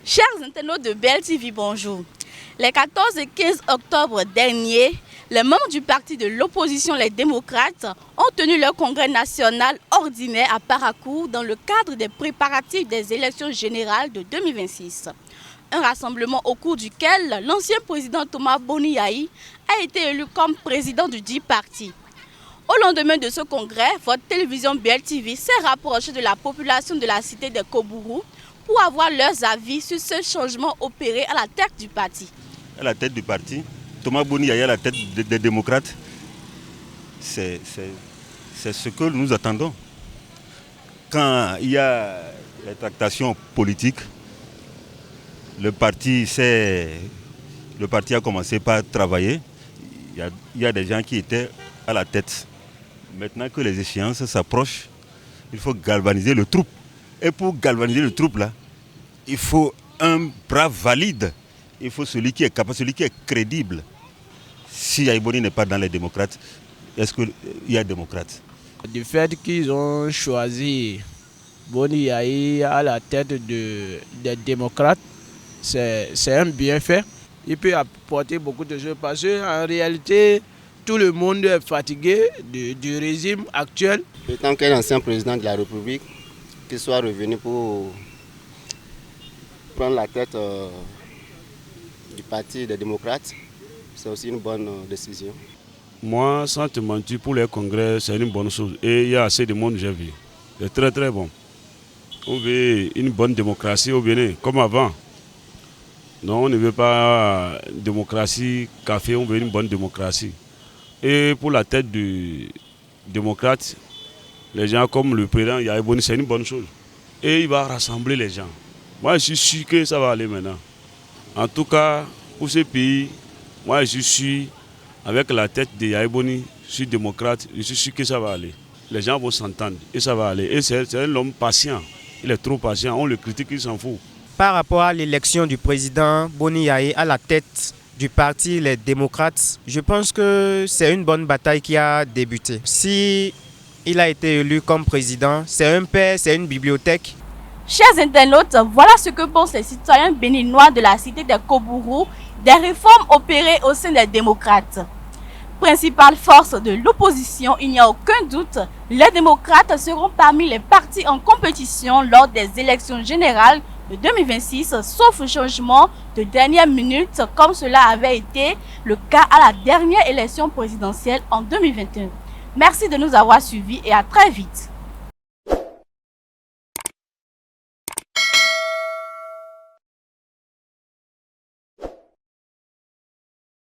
Chers internautes de BLTV, bonjour. Les 14 et 15 octobre dernier, les membres du parti de l'opposition, les démocrates, ont tenu leur congrès national ordinaire à Paracourt dans le cadre des préparatifs des élections générales de 2026. Un rassemblement au cours duquel l'ancien président Thomas Boni Yayi a été élu comme président du dit parti. Au lendemain de ce congrès, votre télévision BLTV s'est rapprochée de la population de la cité de Kobourou pour avoir leurs avis sur ce changement opéré à la tête du parti. À la tête du parti, Thomas Boni Yayi à la tête des démocrates, c'est ce que nous attendons. Quand il y a les tractations politiques, le parti a commencé par travailler. Il y a des gens qui étaient à la tête. Maintenant que les échéances s'approchent, il faut galvaniser le troupe. Et pour galvaniser le troupe, là, il faut un bras valide. Il faut celui qui est capable, celui qui est crédible. Si Yayi Boni n'est pas dans les démocrates, est-ce qu'il y a démocrates? Du fait qu'ils ont choisi Boni Yayi à la tête des démocrates, c'est un bienfait. Il peut apporter beaucoup de choses parce qu'en réalité, tout le monde est fatigué du régime actuel. Tant qu'un ancien président de la République qui soit revenu pour prendre la tête du parti des démocrates, c'est aussi une bonne décision. Moi, sans te mentir, pour les congrès, c'est une bonne chose. Et il y a assez de monde, j'ai vu. C'est très très bon. On veut une bonne démocratie au Bénin, comme avant. Non, on ne veut pas démocratie café, on veut une bonne démocratie. Et pour la tête du démocrate, les gens comme le président Yayi Boni, c'est une bonne chose. Et il va rassembler les gens. Moi, je suis sûr que ça va aller maintenant. En tout cas, pour ce pays, moi, je suis avec la tête de Yayi Boni, je suis démocrate, je suis sûr que ça va aller. Les gens vont s'entendre et ça va aller. Et c'est un homme patient. Il est trop patient. On le critique, il s'en fout. Par rapport à l'élection du président Boni Yayi à la tête du parti Les Démocrates, je pense que c'est une bonne bataille qui a débuté. Si il a été élu comme président, c'est un père, c'est une bibliothèque. Chers internautes, voilà ce que pensent les citoyens béninois de la cité de Kobourou des réformes opérées au sein des démocrates. Principale force de l'opposition, il n'y a aucun doute, les démocrates seront parmi les partis en compétition lors des élections générales de 2026, sauf changement de dernière minute comme cela avait été le cas à la dernière élection présidentielle en 2021. Merci de nous avoir suivis et à très vite.